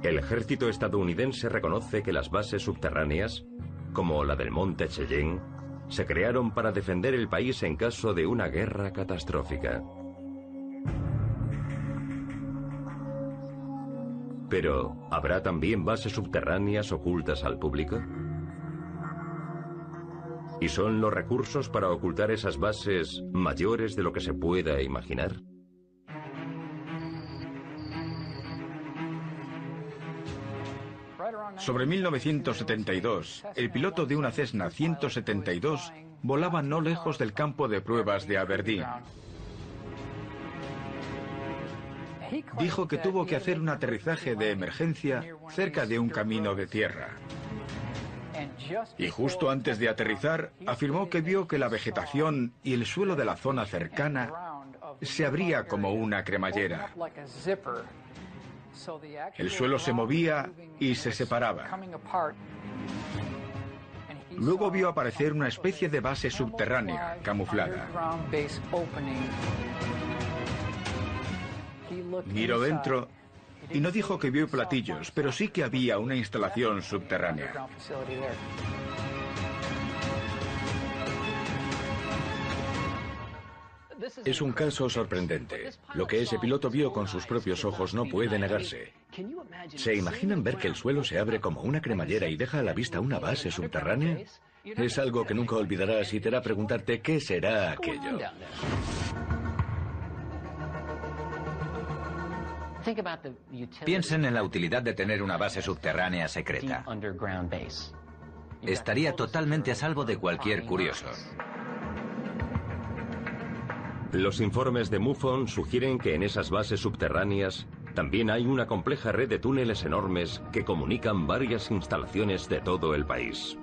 El ejército estadounidense reconoce que las bases subterráneas, como la del Monte Cheyenne, se crearon para defender el país en caso de una guerra catastrófica. Pero, ¿habrá también bases subterráneas ocultas al público? ¿Y son los recursos para ocultar esas bases mayores de lo que se pueda imaginar? Sobre 1972, el piloto de una Cessna 172 volaba no lejos del campo de pruebas de Aberdeen. Dijo que tuvo que hacer un aterrizaje de emergencia cerca de un camino de tierra. Y justo antes de aterrizar, afirmó que vio que la vegetación y el suelo de la zona cercana se abría como una cremallera. El suelo se movía y se separaba. Luego vio aparecer una especie de base subterránea, camuflada. Miró dentro y no dijo que vio platillos, pero sí que había una instalación subterránea. Es un caso sorprendente. Lo que ese piloto vio con sus propios ojos no puede negarse. ¿Se imaginan ver que el suelo se abre como una cremallera y deja a la vista una base subterránea? Es algo que nunca olvidarás y te hará preguntarte qué será aquello. Piensen en la utilidad de tener una base subterránea secreta. Estaría totalmente a salvo de cualquier curioso. Los informes de MUFON sugieren que en esas bases subterráneas también hay una compleja red de túneles enormes que comunican varias instalaciones de todo el país.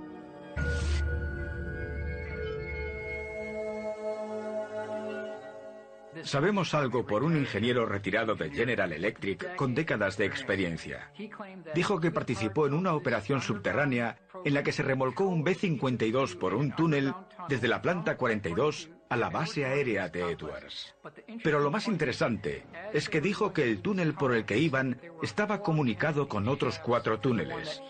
Sabemos algo por un ingeniero retirado de General Electric con décadas de experiencia. Dijo que participó en una operación subterránea en la que se remolcó un B-52 por un túnel desde la planta 42 a la base aérea de Edwards. Pero lo más interesante es que dijo que el túnel por el que iban estaba comunicado con otros 4 túneles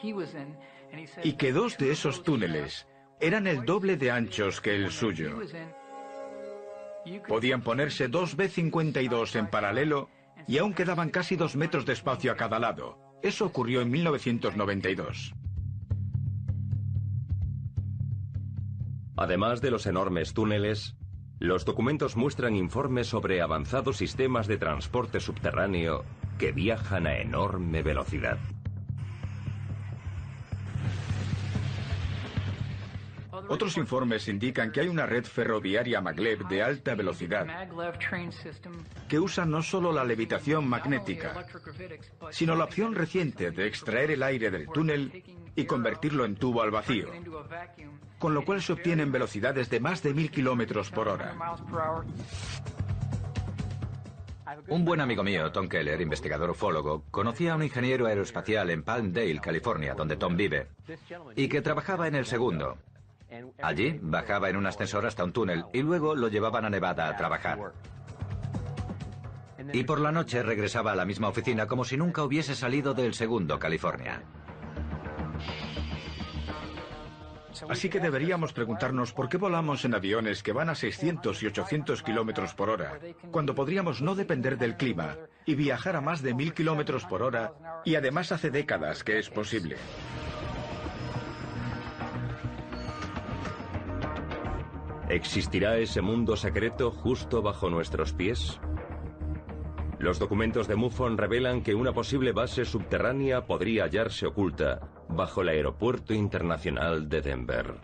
y que 2 de esos túneles eran el doble de anchos que el suyo. Podían ponerse 2 B-52 en paralelo y aún quedaban casi 2 metros de espacio a cada lado. Eso ocurrió en 1992. Además de los enormes túneles, los documentos muestran informes sobre avanzados sistemas de transporte subterráneo que viajan a enorme velocidad. Otros informes indican que hay una red ferroviaria maglev de alta velocidad que usa no solo la levitación magnética, sino la opción reciente de extraer el aire del túnel y convertirlo en tubo al vacío, con lo cual se obtienen velocidades de más de 1000 kilómetros por hora. Un buen amigo mío, Tom Keller, investigador ufólogo, conocía a un ingeniero aeroespacial en Palmdale, California, donde Tom vive, y que trabajaba en el segundo. Allí bajaba en un ascensor hasta un túnel y luego lo llevaban a Nevada a trabajar. Y por la noche regresaba a la misma oficina como si nunca hubiese salido del segundo, California. Así que deberíamos preguntarnos por qué volamos en aviones que van a 600 y 800 kilómetros por hora, cuando podríamos no depender del clima y viajar a más de 1000 kilómetros por hora, y además hace décadas que es posible. ¿Existirá ese mundo secreto justo bajo nuestros pies? Los documentos de MUFON revelan que una posible base subterránea podría hallarse oculta bajo el Aeropuerto Internacional de Denver.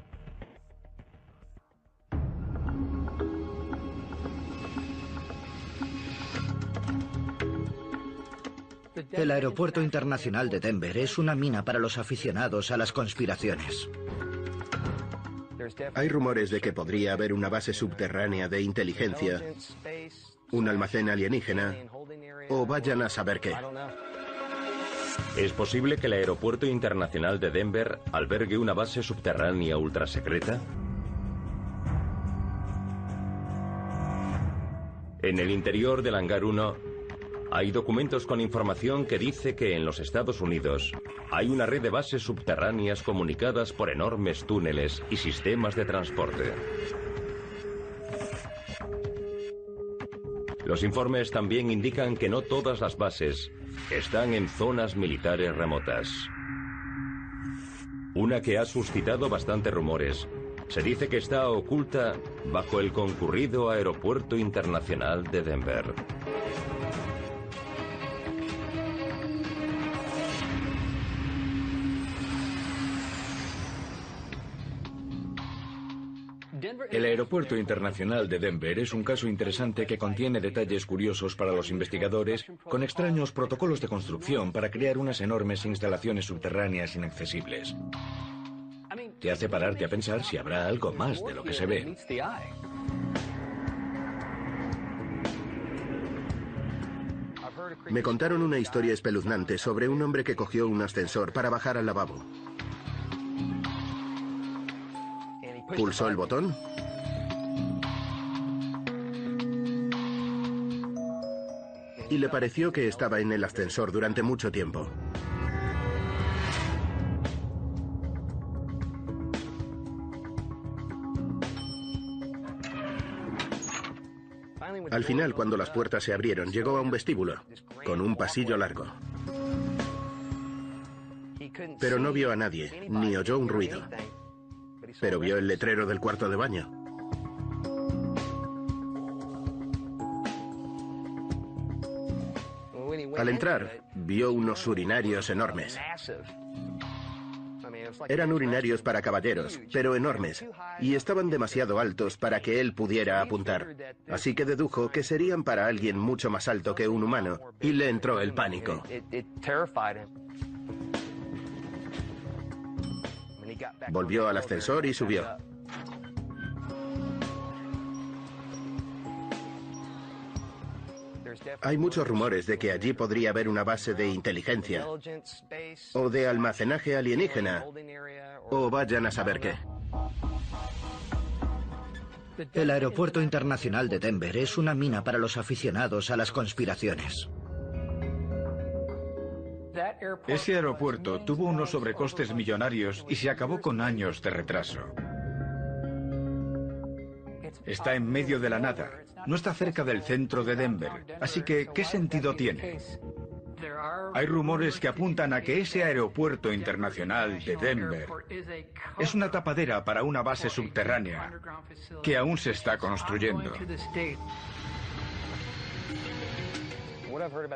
El Aeropuerto Internacional de Denver es una mina para los aficionados a las conspiraciones. Hay rumores de que podría haber una base subterránea de inteligencia, un almacén alienígena, o vayan a saber qué. ¿Es posible que el Aeropuerto Internacional de Denver albergue una base subterránea ultrasecreta? En el interior del hangar 1 Hay documentos con información que dice que en los Estados Unidos hay una red de bases subterráneas comunicadas por enormes túneles y sistemas de transporte. Los informes también indican que no todas las bases están en zonas militares remotas. Una que ha suscitado bastantes rumores se dice que está oculta bajo el concurrido Aeropuerto Internacional de Denver. El Aeropuerto Internacional de Denver es un caso interesante que contiene detalles curiosos para los investigadores, con extraños protocolos de construcción para crear unas enormes instalaciones subterráneas inaccesibles. Te hace pararte a pensar si habrá algo más de lo que se ve. Me contaron una historia espeluznante sobre un hombre que cogió un ascensor para bajar al lavabo. Pulsó el botón y le pareció que estaba en el ascensor durante mucho tiempo. Al final, cuando las puertas se abrieron, llegó a un vestíbulo, con un pasillo largo. Pero no vio a nadie, ni oyó un ruido. Pero vio el letrero del cuarto de baño. Al entrar, vio unos urinarios enormes. Eran urinarios para caballeros, pero enormes, y estaban demasiado altos para que él pudiera apuntar. Así que dedujo que serían para alguien mucho más alto que un humano, y le entró el pánico. Volvió al ascensor y subió. Hay muchos rumores de que allí podría haber una base de inteligencia, o de almacenaje alienígena, o vayan a saber qué. El Aeropuerto Internacional de Denver es una mina para los aficionados a las conspiraciones. Ese aeropuerto tuvo unos sobrecostes millonarios y se acabó con años de retraso. Está en medio de la nada, no está cerca del centro de Denver, así que ¿qué sentido tiene? Hay rumores que apuntan a que ese aeropuerto internacional de Denver es una tapadera para una base subterránea que aún se está construyendo.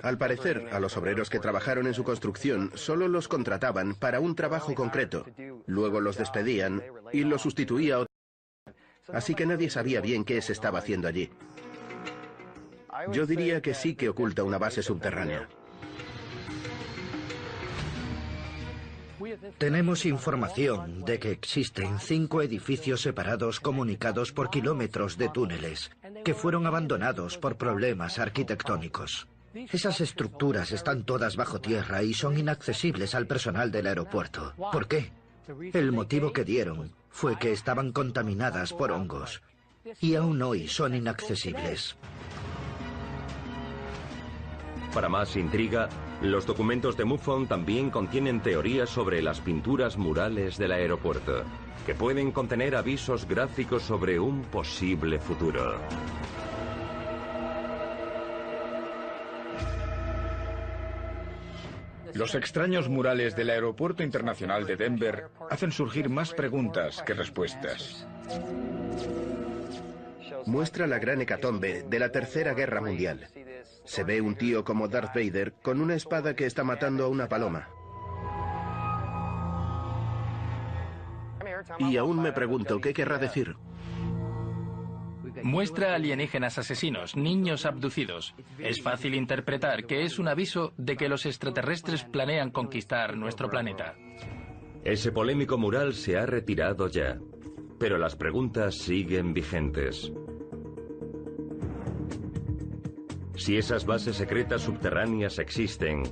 Al parecer, a los obreros que trabajaron en su construcción solo los contrataban para un trabajo concreto. Luego los despedían y los sustituía otro. Así que nadie sabía bien qué se estaba haciendo allí. Yo diría que sí que oculta una base subterránea. Tenemos información de que existen 5 edificios separados comunicados por kilómetros de túneles, que fueron abandonados por problemas arquitectónicos. Esas estructuras están todas bajo tierra y son inaccesibles al personal del aeropuerto. ¿Por qué? El motivo que dieron fue que estaban contaminadas por hongos y aún hoy son inaccesibles. Para más intriga, los documentos de MUFON también contienen teorías sobre las pinturas murales del aeropuerto, que pueden contener avisos gráficos sobre un posible futuro. Los extraños murales del Aeropuerto Internacional de Denver hacen surgir más preguntas que respuestas. Muestra la gran hecatombe de la Tercera Guerra Mundial. Se ve un tío como Darth Vader con una espada que está matando a una paloma. Y aún me pregunto qué querrá decir. Muestra alienígenas asesinos, niños abducidos. Es fácil interpretar que es un aviso de que los extraterrestres planean conquistar nuestro planeta. Ese polémico mural se ha retirado ya, pero las preguntas siguen vigentes. Si esas bases secretas subterráneas existen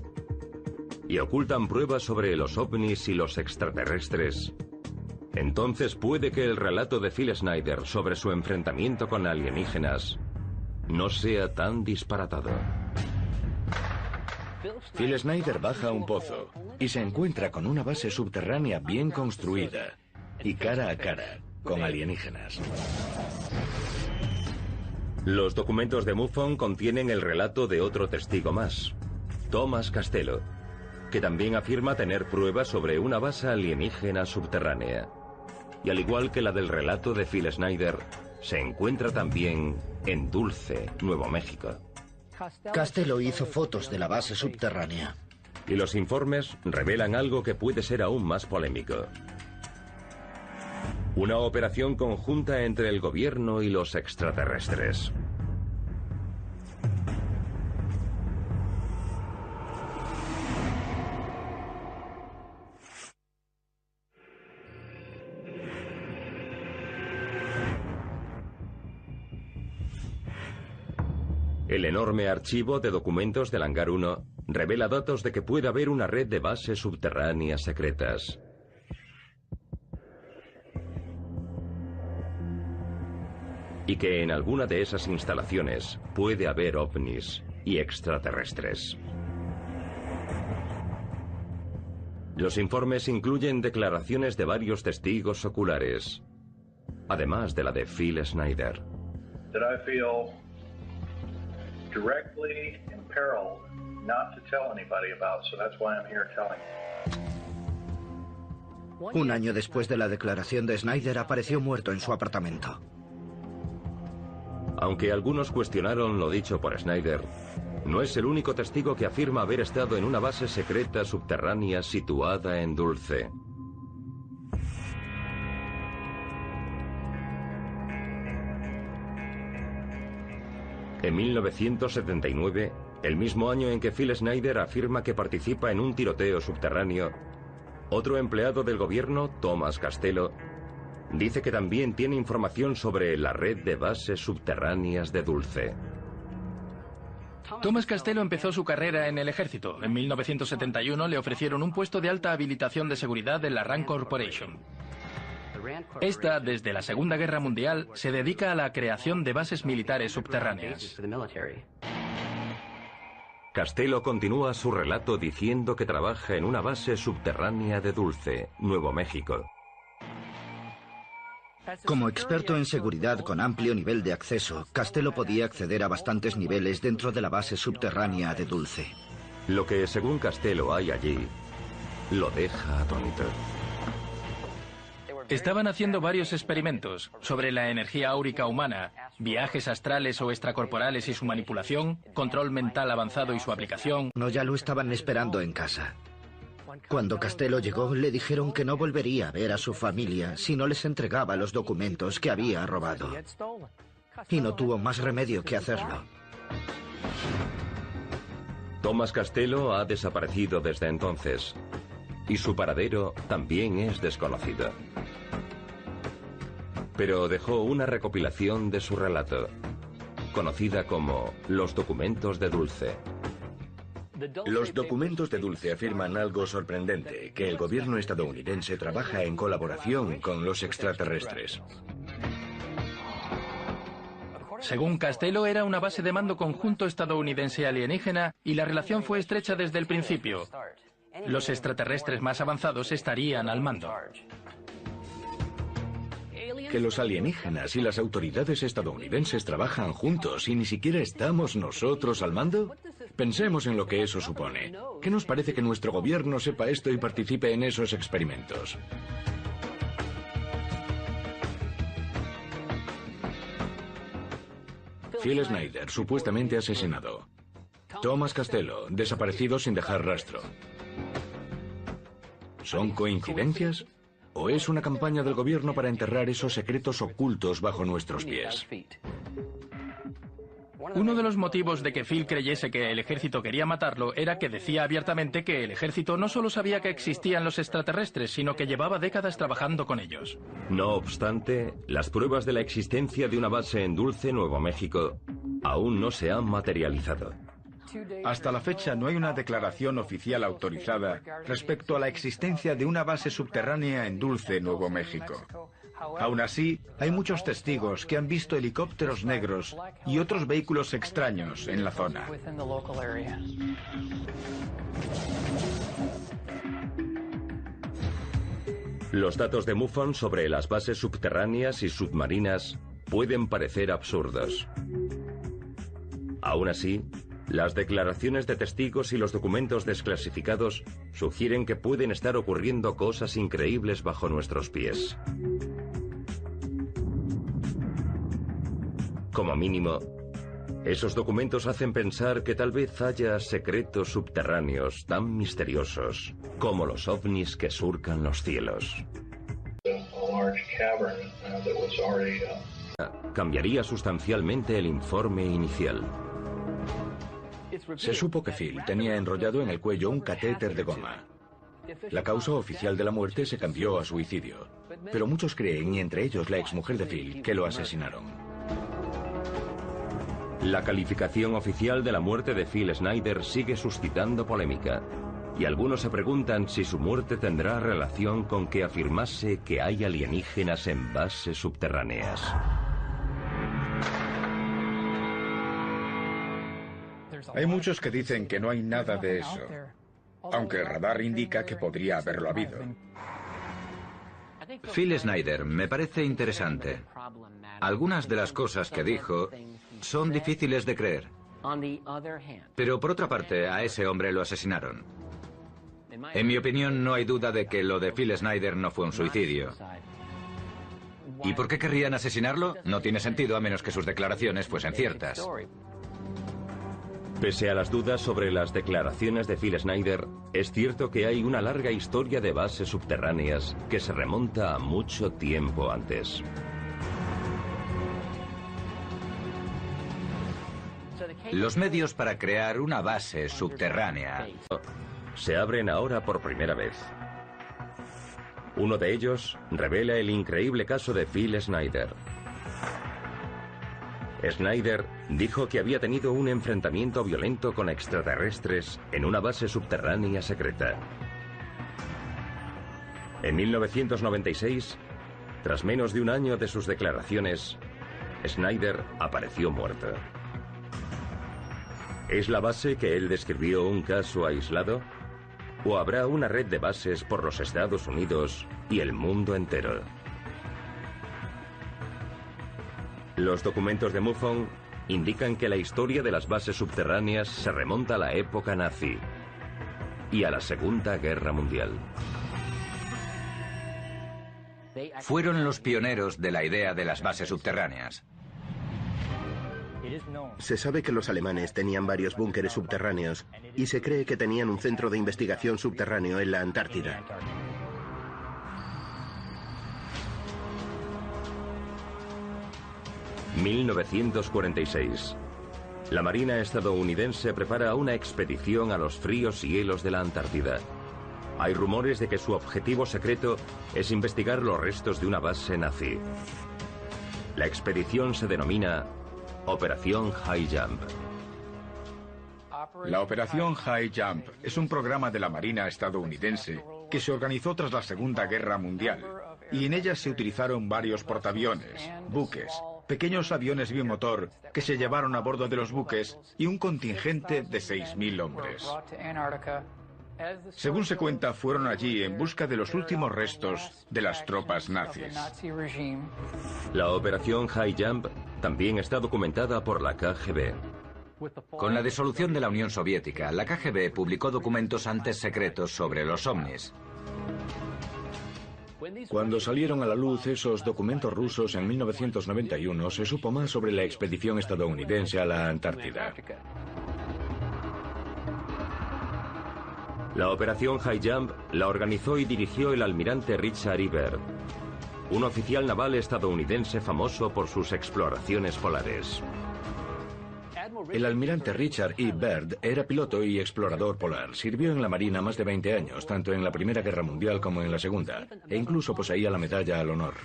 y ocultan pruebas sobre los ovnis y los extraterrestres, entonces puede que el relato de Phil Schneider sobre su enfrentamiento con alienígenas no sea tan disparatado. Phil Schneider baja a un pozo y se encuentra con una base subterránea bien construida y cara a cara con alienígenas. Los documentos de MUFON contienen el relato de otro testigo más, Thomas Castello, que también afirma tener pruebas sobre una base alienígena subterránea. Y al igual que la del relato de Phil Schneider, se encuentra también en Dulce, Nuevo México. Castello hizo fotos de la base subterránea. Y los informes revelan algo que puede ser aún más polémico. Una operación conjunta entre el gobierno y los extraterrestres. El enorme archivo de documentos del Hangar 1 revela datos de que puede haber una red de bases subterráneas secretas. Y que en alguna de esas instalaciones puede haber ovnis y extraterrestres. Los informes incluyen declaraciones de varios testigos oculares, además de la de Phil Schneider. Directly imperiled not to tell anybody about, so that's why I'm here telling you. Un año después de la declaración de Schneider, apareció muerto en su apartamento. Aunque algunos cuestionaron lo dicho por Schneider, no es el único testigo que afirma haber estado en una base secreta subterránea situada en Dulce. En 1979, el mismo año en que Phil Schneider afirma que participa en un tiroteo subterráneo, otro empleado del gobierno, Thomas Castello, dice que también tiene información sobre la red de bases subterráneas de Dulce. Thomas Castello empezó su carrera en el ejército. En 1971 le ofrecieron un puesto de alta habilitación de seguridad en la Rand Corporation. Esta, desde la Segunda Guerra Mundial, se dedica a la creación de bases militares subterráneas. Castello continúa su relato diciendo que trabaja en una base subterránea de Dulce, Nuevo México. Como experto en seguridad con amplio nivel de acceso, Castello podía acceder a bastantes niveles dentro de la base subterránea de Dulce. Lo que, según Castello, hay allí, lo deja atónito. Estaban haciendo varios experimentos sobre la energía áurica humana, viajes astrales o extracorporales y su manipulación, control mental avanzado y su aplicación. No, ya lo estaban esperando en casa. Cuando Castello llegó, le dijeron que no volvería a ver a su familia si no les entregaba los documentos que había robado. Y no tuvo más remedio que hacerlo. Thomas Castello ha desaparecido desde entonces, y su paradero también es desconocido. Pero dejó una recopilación de su relato, conocida como Los documentos de Dulce. Los documentos de Dulce afirman algo sorprendente, que el gobierno estadounidense trabaja en colaboración con los extraterrestres. Según Castello, era una base de mando conjunto estadounidense alienígena y la relación fue estrecha desde el principio. Los extraterrestres más avanzados estarían al mando. Que los alienígenas y las autoridades estadounidenses trabajan juntos y ni siquiera estamos nosotros al mando. Pensemos en lo que eso supone. ¿Qué nos parece que nuestro gobierno sepa esto y participe en esos experimentos? Phil Schneider, supuestamente asesinado. Thomas Castello, desaparecido sin dejar rastro. ¿Son coincidencias? ¿O es una campaña del gobierno para enterrar esos secretos ocultos bajo nuestros pies? Uno de los motivos de que Phil creyese que el ejército quería matarlo era que decía abiertamente que el ejército no solo sabía que existían los extraterrestres, sino que llevaba décadas trabajando con ellos. No obstante, las pruebas de la existencia de una base en Dulce, Nuevo México, aún no se han materializado. Hasta la fecha no hay una declaración oficial autorizada respecto a la existencia de una base subterránea en Dulce, Nuevo México. Aún así, hay muchos testigos que han visto helicópteros negros y otros vehículos extraños en la zona. Los datos de MUFON sobre las bases subterráneas y submarinas pueden parecer absurdos. Aún así, las declaraciones de testigos y los documentos desclasificados sugieren que pueden estar ocurriendo cosas increíbles bajo nuestros pies. Como mínimo, esos documentos hacen pensar que tal vez haya secretos subterráneos tan misteriosos como los ovnis que surcan los cielos. Cambiaría sustancialmente el informe inicial. Se supo que Phil tenía enrollado en el cuello un catéter de goma. La causa oficial de la muerte se cambió a suicidio, pero muchos creen, y entre ellos la exmujer de Phil, que lo asesinaron. La calificación oficial de la muerte de Phil Schneider sigue suscitando polémica, y algunos se preguntan si su muerte tendrá relación con que afirmase que hay alienígenas en bases subterráneas. Hay muchos que dicen que no hay nada de eso, aunque el radar indica que podría haberlo habido. Phil Schneider me parece interesante. Algunas de las cosas que dijo son difíciles de creer. Pero por otra parte, a ese hombre lo asesinaron. En mi opinión, no hay duda de que lo de Phil Schneider no fue un suicidio. ¿Y por qué querrían asesinarlo? No tiene sentido a menos que sus declaraciones fuesen ciertas. Pese a las dudas sobre las declaraciones de Phil Schneider, es cierto que hay una larga historia de bases subterráneas que se remonta a mucho tiempo antes. Los medios para crear una base subterránea Se abren ahora por primera vez. Uno de ellos revela el increíble caso de Phil Schneider. Schneider dijo que había tenido un enfrentamiento violento con extraterrestres en una base subterránea secreta. En 1996, tras menos de un año de sus declaraciones, Schneider apareció muerto. ¿Es la base que él describió un caso aislado? ¿O habrá una red de bases por los Estados Unidos y el mundo entero? Los documentos de MUFON indican que la historia de las bases subterráneas se remonta a la época nazi y a la Segunda Guerra Mundial. Fueron los pioneros de la idea de las bases subterráneas. Se sabe que los alemanes tenían varios búnkeres subterráneos y se cree que tenían un centro de investigación subterráneo en la Antártida. ...1946... La Marina estadounidense prepara una expedición a los fríos hielos de la Antártida. Hay rumores de que su objetivo secreto es investigar los restos de una base nazi. La expedición se denomina Operación High Jump. La Operación High Jump es un programa de la Marina estadounidense que se organizó tras la Segunda Guerra Mundial, y en ella se utilizaron varios portaaviones, buques, pequeños aviones bimotor que se llevaron a bordo de los buques y un contingente de 6.000 hombres. Según se cuenta, fueron allí en busca de los últimos restos de las tropas nazis. La Operación High Jump también está documentada por la KGB. Con la disolución de la Unión Soviética, la KGB publicó documentos antes secretos sobre los ovnis. Cuando salieron a la luz esos documentos rusos en 1991, se supo más sobre la expedición estadounidense a la Antártida. La Operación High Jump la organizó y dirigió el almirante Richard E. Byrd, un oficial naval estadounidense famoso por sus exploraciones polares. El almirante Richard E. Byrd era piloto y explorador polar. Sirvió en la Marina más de 20 años, tanto en la Primera Guerra Mundial como en la Segunda, e incluso poseía la medalla al honor.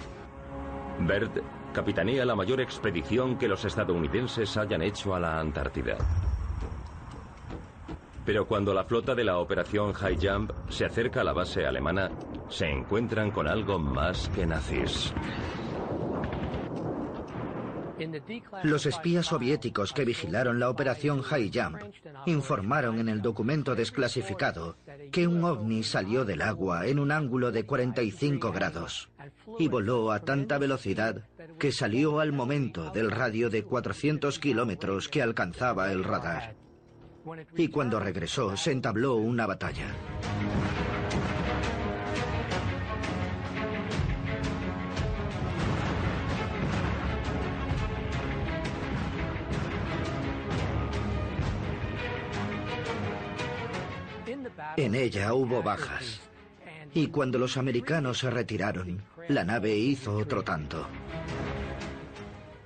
Byrd capitanea la mayor expedición que los estadounidenses hayan hecho a la Antártida. Pero cuando la flota de la Operación High Jump se acerca a la base alemana, se encuentran con algo más que nazis. Los espías soviéticos que vigilaron la operación High Jump informaron en el documento desclasificado que un ovni salió del agua en un ángulo de 45 grados y voló a tanta velocidad que salió al momento del radio de 400 kilómetros que alcanzaba el radar. Y cuando regresó se entabló una batalla. En ella hubo bajas. Y cuando los americanos se retiraron, la nave hizo otro tanto.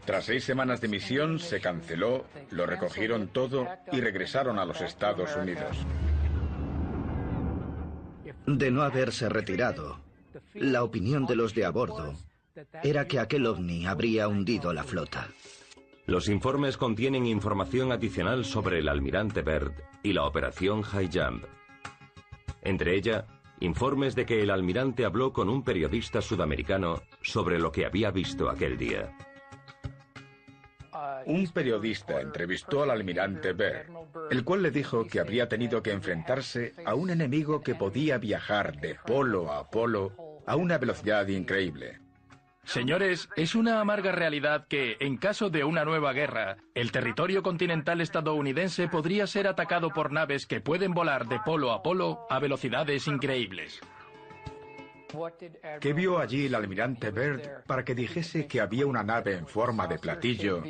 Tras 6 semanas de misión, se canceló, lo recogieron todo y regresaron a los Estados Unidos. De no haberse retirado, la opinión de los de a bordo era que aquel ovni habría hundido la flota. Los informes contienen información adicional sobre el almirante Byrd y la operación High Jump. Entre ella, informes de que el almirante habló con un periodista sudamericano sobre lo que había visto aquel día. Un periodista entrevistó al almirante Byrd, el cual le dijo que habría tenido que enfrentarse a un enemigo que podía viajar de polo a polo a una velocidad increíble. Señores, es una amarga realidad que, en caso de una nueva guerra, el territorio continental estadounidense podría ser atacado por naves que pueden volar de polo a velocidades increíbles. ¿Qué vio allí el almirante Byrd para que dijese que había una nave en forma de platillo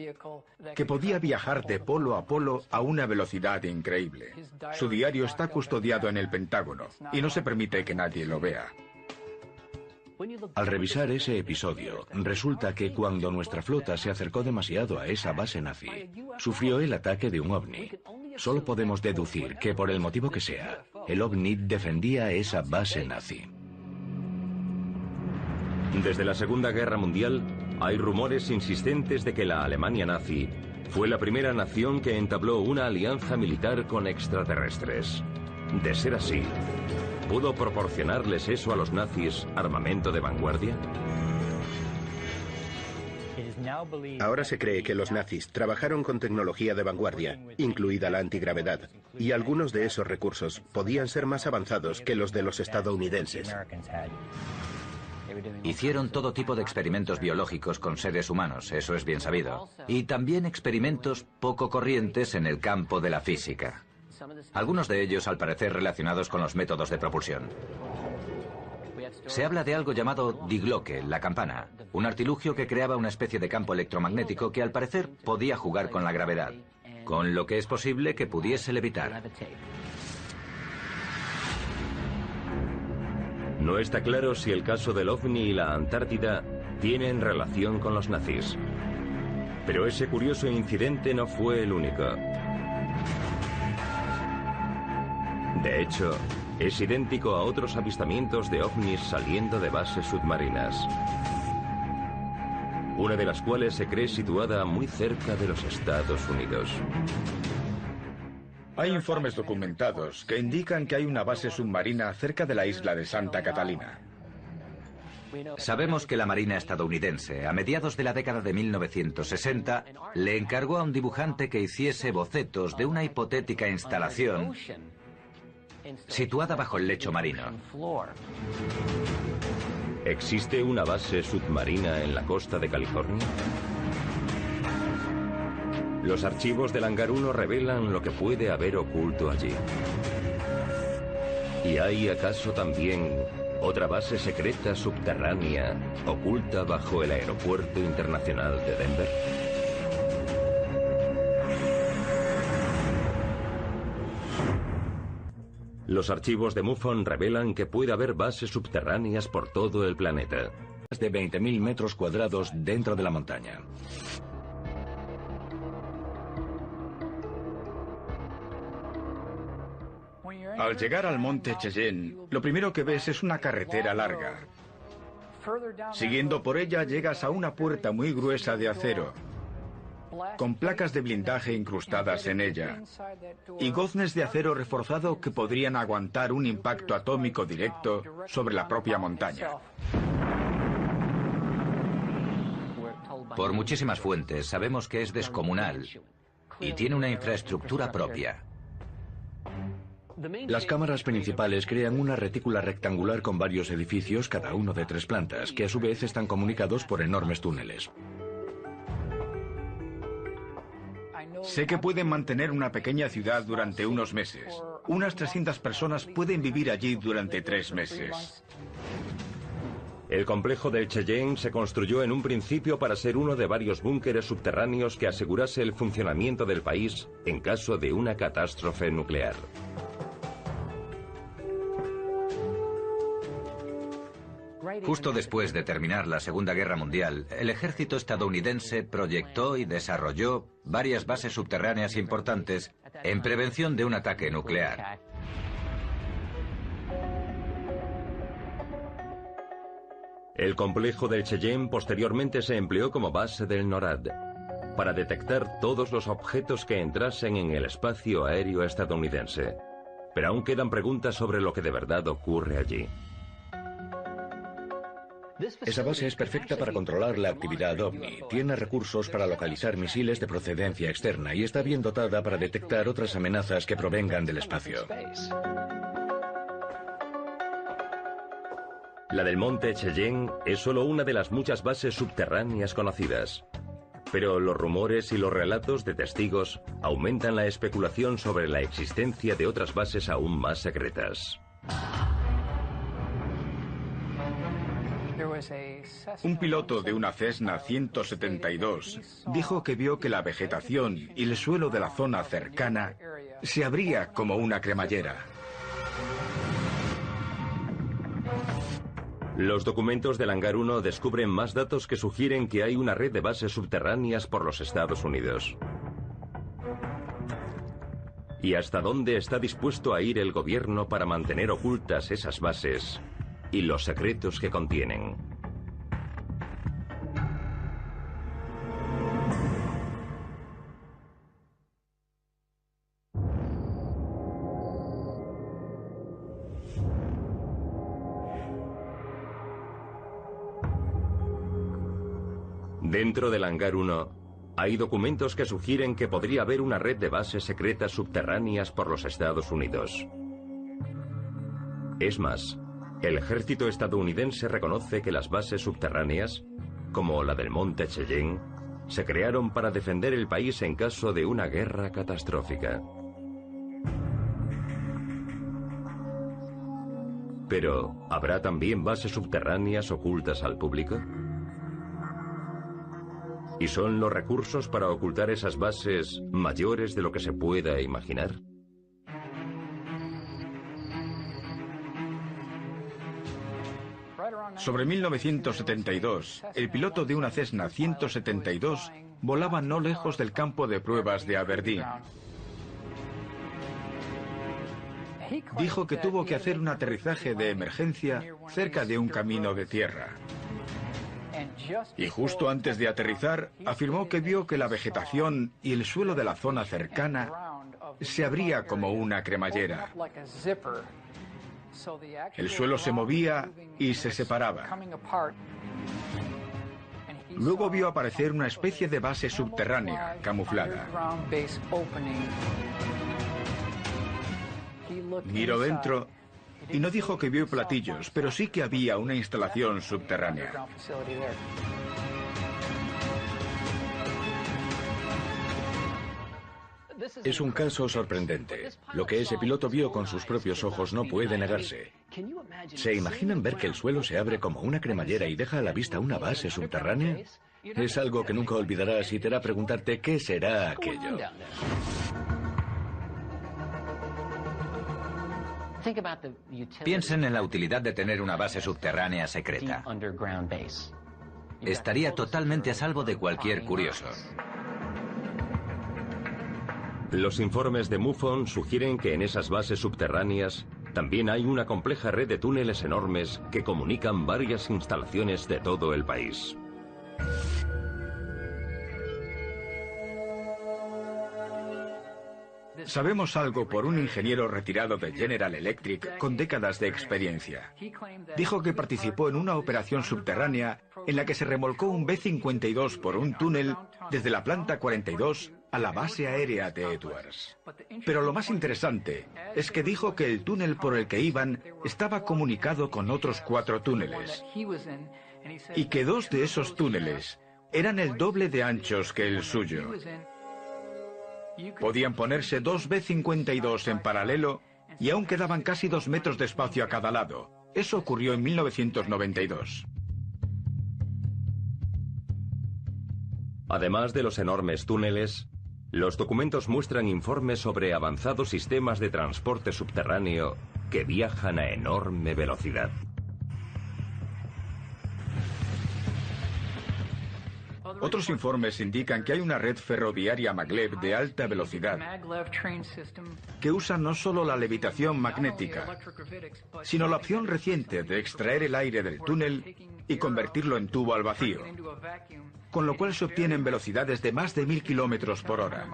que podía viajar de polo a una velocidad increíble? Su diario está custodiado en el Pentágono y no se permite que nadie lo vea. Al revisar ese episodio, resulta que cuando nuestra flota se acercó demasiado a esa base nazi, sufrió el ataque de un ovni. Solo podemos deducir que, por el motivo que sea, el ovni defendía esa base nazi. Desde la Segunda Guerra Mundial, hay rumores insistentes de que la Alemania nazi fue la primera nación que entabló una alianza militar con extraterrestres. De ser así, ¿pudo proporcionarles eso a los nazis armamento de vanguardia? Ahora se cree que los nazis trabajaron con tecnología de vanguardia, incluida la antigravedad, y algunos de esos recursos podían ser más avanzados que los de los estadounidenses. Hicieron todo tipo de experimentos biológicos con seres humanos, eso es bien sabido. Y también experimentos poco corrientes en el campo de la física. Algunos de ellos, al parecer, relacionados con los métodos de propulsión. Se habla de algo llamado Die Glocke, la campana, un artilugio que creaba una especie de campo electromagnético que, al parecer, podía jugar con la gravedad, con lo que es posible que pudiese levitar. No está claro si el caso del OVNI y la Antártida tienen relación con los nazis. Pero ese curioso incidente no fue el único. De hecho, es idéntico a otros avistamientos de ovnis saliendo de bases submarinas, una de las cuales se cree situada muy cerca de los Estados Unidos. Hay informes documentados que indican que hay una base submarina cerca de la isla de Santa Catalina. Sabemos que la Marina estadounidense, a mediados de la década de 1960, le encargó a un dibujante que hiciese bocetos de una hipotética instalación situada bajo el lecho marino. ¿Existe una base submarina en la costa de California? Los archivos del Hangar 1 revelan lo que puede haber oculto allí. ¿Y hay acaso también otra base secreta subterránea oculta bajo el Aeropuerto Internacional de Denver? Los archivos de MUFON revelan que puede haber bases subterráneas por todo el planeta. Más de 20.000 metros cuadrados dentro de la montaña. Al llegar al monte Cheyenne, lo primero que ves es una carretera larga. Siguiendo por ella llegas a una puerta muy gruesa de acero. con placas de blindaje incrustadas en ella y goznes de acero reforzado que podrían aguantar un impacto atómico directo sobre la propia montaña. Por muchísimas fuentes sabemos que es descomunal y tiene una infraestructura propia. Las cámaras principales crean una retícula rectangular con varios edificios, cada uno de 3 plantas, que a su vez están comunicados por enormes túneles. Sé que pueden mantener una pequeña ciudad durante unos meses. Unas 300 personas pueden vivir allí durante 3 meses. El complejo del Cheyenne se construyó en un principio para ser uno de varios búnkeres subterráneos que asegurase el funcionamiento del país en caso de una catástrofe nuclear. Justo después de terminar la Segunda Guerra Mundial, el ejército estadounidense proyectó y desarrolló varias bases subterráneas importantes en prevención de un ataque nuclear. El complejo del Cheyenne posteriormente se empleó como base del NORAD para detectar todos los objetos que entrasen en el espacio aéreo estadounidense. Pero aún quedan preguntas sobre lo que de verdad ocurre allí. Esa base es perfecta para controlar la actividad OVNI. Tiene recursos para localizar misiles de procedencia externa y está bien dotada para detectar otras amenazas que provengan del espacio. La del monte Cheyenne es solo una de las muchas bases subterráneas conocidas. Pero los rumores y los relatos de testigos aumentan la especulación sobre la existencia de otras bases aún más secretas. Un piloto de una Cessna 172 dijo que vio que la vegetación y el suelo de la zona cercana se abría como una cremallera. Los documentos del Hangar 1 descubren más datos que sugieren que hay una red de bases subterráneas por los Estados Unidos. ¿Y hasta dónde está dispuesto a ir el gobierno para mantener ocultas esas bases y los secretos que contienen? Dentro del Hangar 1 hay documentos que sugieren que podría haber una red de bases secretas subterráneas por los Estados Unidos. Es más, el ejército estadounidense reconoce que las bases subterráneas, como la del monte Cheyenne, se crearon para defender el país en caso de una guerra catastrófica. Pero, ¿habrá también bases subterráneas ocultas al público? ¿Y son los recursos para ocultar esas bases mayores de lo que se pueda imaginar? Sobre 1972, el piloto de una Cessna 172 volaba no lejos del campo de pruebas de Aberdeen. Dijo que tuvo que hacer un aterrizaje de emergencia cerca de un camino de tierra. Y justo antes de aterrizar, afirmó que vio que la vegetación y el suelo de la zona cercana se abría como una cremallera. El suelo se movía y se separaba. Luego vio aparecer una especie de base subterránea, camuflada. Miró dentro y no dijo que vio platillos, pero sí que había una instalación subterránea. Es un caso sorprendente. Lo que ese piloto vio con sus propios ojos no puede negarse. ¿Se imaginan ver que el suelo se abre como una cremallera y deja a la vista una base subterránea? Es algo que nunca olvidarás y te hará preguntarte qué será aquello. Piensen en la utilidad de tener una base subterránea secreta. Estaría totalmente a salvo de cualquier curioso. Los informes de MUFON sugieren que en esas bases subterráneas también hay una compleja red de túneles enormes que comunican varias instalaciones de todo el país. Sabemos algo por un ingeniero retirado de General Electric con décadas de experiencia. Dijo que participó en una operación subterránea en la que se remolcó un B-52 por un túnel desde la planta 42 a la base aérea de Edwards. Pero lo más interesante es que dijo que el túnel por el que iban estaba comunicado con otros 4 túneles y que 2 de esos túneles eran el doble de anchos que el suyo. Podían ponerse 2 B-52 en paralelo y aún quedaban casi 2 metros de espacio a cada lado. Eso ocurrió en 1992. Además de los enormes túneles, los documentos muestran informes sobre avanzados sistemas de transporte subterráneo que viajan a enorme velocidad. Otros informes indican que hay una red ferroviaria maglev de alta velocidad que usa no solo la levitación magnética, sino la opción reciente de extraer el aire del túnel y convertirlo en tubo al vacío, con lo cual se obtienen velocidades de más de 1000 kilómetros por hora.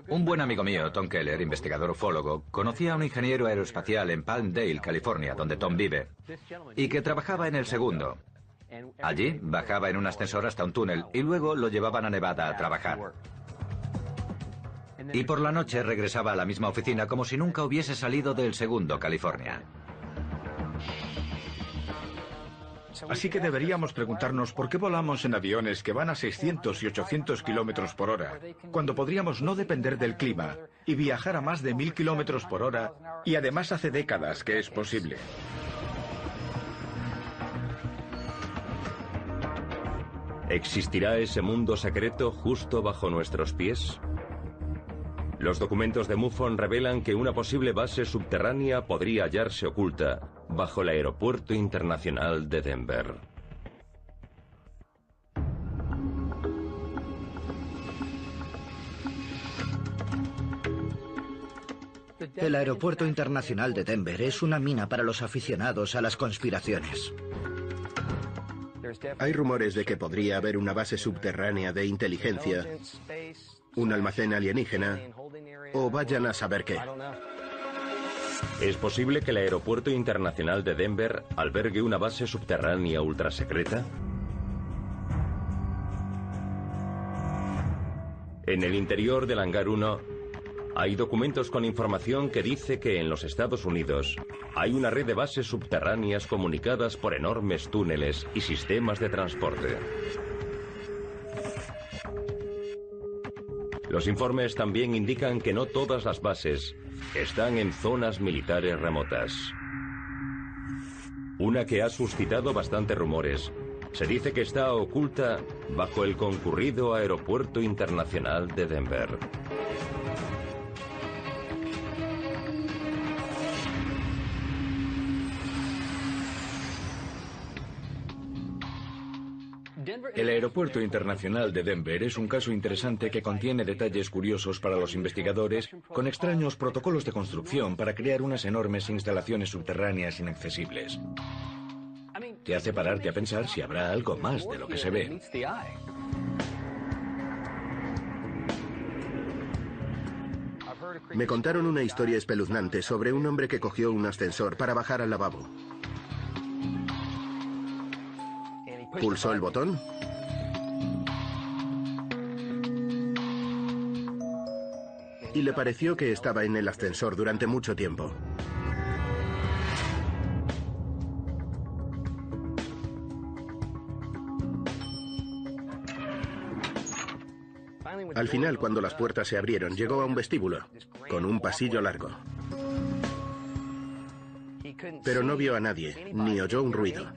Un buen amigo mío, Tom Keller, investigador ufólogo, conocía a un ingeniero aeroespacial en Palmdale, California, donde Tom vive, y que trabajaba en el segundo. Allí bajaba en un ascensor hasta un túnel y luego lo llevaban a Nevada a trabajar. Y por la noche regresaba a la misma oficina como si nunca hubiese salido del segundo, California. Así que deberíamos preguntarnos por qué volamos en aviones que van a 600 y 800 kilómetros por hora, cuando podríamos no depender del clima y viajar a más de 1000 kilómetros por hora, y además hace décadas que es posible. ¿Existirá ese mundo secreto justo bajo nuestros pies? Los documentos de MUFON revelan que una posible base subterránea podría hallarse oculta bajo el Aeropuerto Internacional de Denver. El Aeropuerto Internacional de Denver es una mina para los aficionados a las conspiraciones. Hay rumores de que podría haber una base subterránea de inteligencia, un almacén alienígena, o vayan a saber qué. ¿Es posible que el Aeropuerto Internacional de Denver albergue una base subterránea ultrasecreta? En el interior del Hangar 1 hay documentos con información que dice que en los Estados Unidos hay una red de bases subterráneas comunicadas por enormes túneles y sistemas de transporte. Los informes también indican que no todas las bases están en zonas militares remotas. Una que ha suscitado bastantes rumores se dice que está oculta bajo el concurrido Aeropuerto Internacional de Denver. El Aeropuerto Internacional de Denver es un caso interesante que contiene detalles curiosos para los investigadores, con extraños protocolos de construcción para crear unas enormes instalaciones subterráneas inaccesibles. Te hace pararte a pensar si habrá algo más de lo que se ve. Me contaron una historia espeluznante sobre un hombre que cogió un ascensor para bajar al lavabo. Pulsó el botón y le pareció que estaba en el ascensor durante mucho tiempo. Al final, cuando las puertas se abrieron, llegó a un vestíbulo, con un pasillo largo. Pero no vio a nadie, ni oyó un ruido.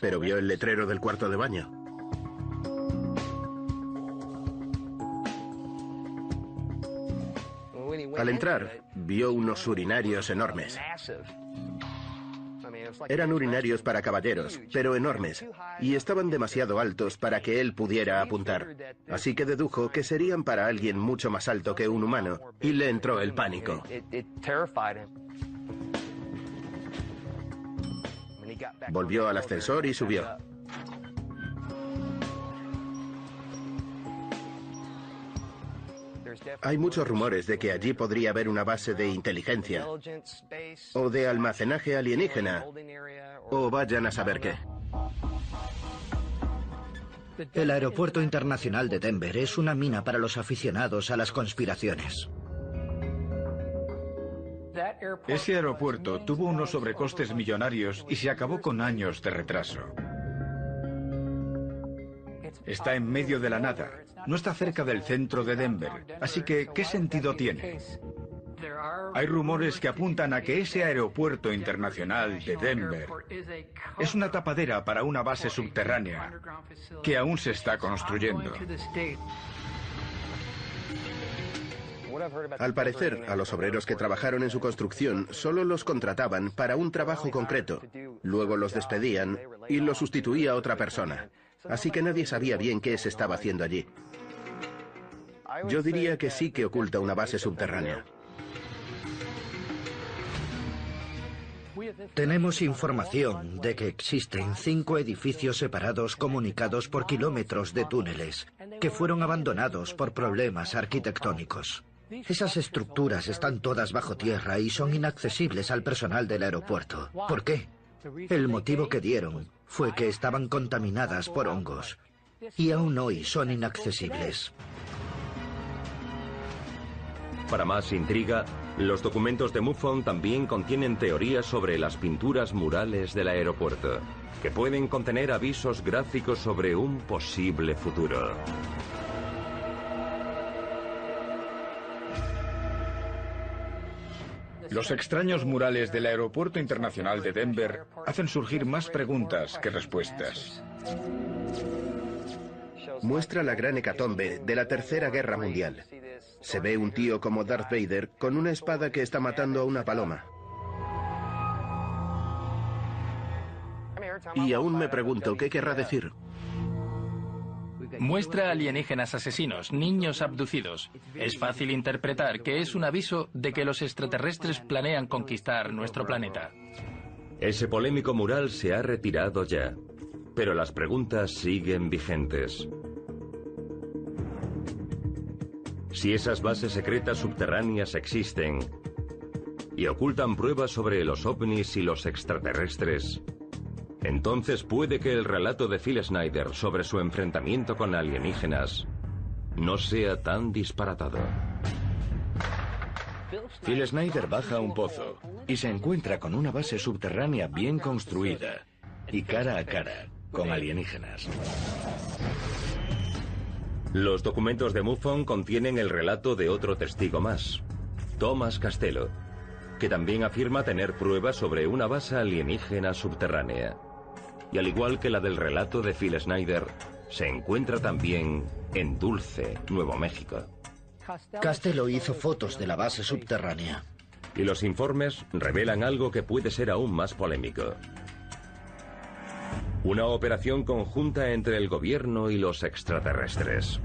Pero vio el letrero del cuarto de baño. Al entrar, vio unos urinarios enormes. Eran urinarios para caballeros, pero enormes, y estaban demasiado altos para que él pudiera apuntar. Así que dedujo que serían para alguien mucho más alto que un humano, y le entró el pánico. Volvió al ascensor y subió. Hay muchos rumores de que allí podría haber una base de inteligencia o de almacenaje alienígena, o vayan a saber qué. El Aeropuerto Internacional de Denver es una mina para los aficionados a las conspiraciones. Ese aeropuerto tuvo unos sobrecostes millonarios y se acabó con años de retraso. Está en medio de la nada, no está cerca del centro de Denver, así que ¿qué sentido tiene? Hay rumores que apuntan a que ese aeropuerto internacional de Denver es una tapadera para una base subterránea que aún se está construyendo. Al parecer, a los obreros que trabajaron en su construcción solo los contrataban para un trabajo concreto. Luego los despedían y los sustituía otra persona. Así que nadie sabía bien qué se estaba haciendo allí. Yo diría que sí que oculta una base subterránea. Tenemos información de que existen 5 edificios separados comunicados por kilómetros de túneles que fueron abandonados por problemas arquitectónicos. Esas estructuras están todas bajo tierra y son inaccesibles al personal del aeropuerto. ¿Por qué? El motivo que dieron fue que estaban contaminadas por hongos y aún hoy son inaccesibles. Para más intriga, los documentos de MUFON también contienen teorías sobre las pinturas murales del aeropuerto, que pueden contener avisos gráficos sobre un posible futuro. Los extraños murales del Aeropuerto Internacional de Denver hacen surgir más preguntas que respuestas. Muestra la gran hecatombe de la Tercera Guerra Mundial. Se ve un tío como Darth Vader con una espada que está matando a una paloma. Y aún me pregunto, ¿qué querrá decir? Muestra alienígenas asesinos, niños abducidos. Es fácil interpretar que es un aviso de que los extraterrestres planean conquistar nuestro planeta. Ese polémico mural se ha retirado ya, pero las preguntas siguen vigentes. Si esas bases secretas subterráneas existen y ocultan pruebas sobre los ovnis y los extraterrestres, entonces puede que el relato de Phil Schneider sobre su enfrentamiento con alienígenas no sea tan disparatado. Phil Schneider baja a un pozo y se encuentra con una base subterránea bien construida y cara a cara con alienígenas. Los documentos de MUFON contienen el relato de otro testigo más, Thomas Castello, que también afirma tener pruebas sobre una base alienígena subterránea. Y al igual que la del relato de Phil Schneider, se encuentra también en Dulce, Nuevo México. Castello hizo fotos de la base subterránea. Y los informes revelan algo que puede ser aún más polémico. Una operación conjunta entre el gobierno y los extraterrestres.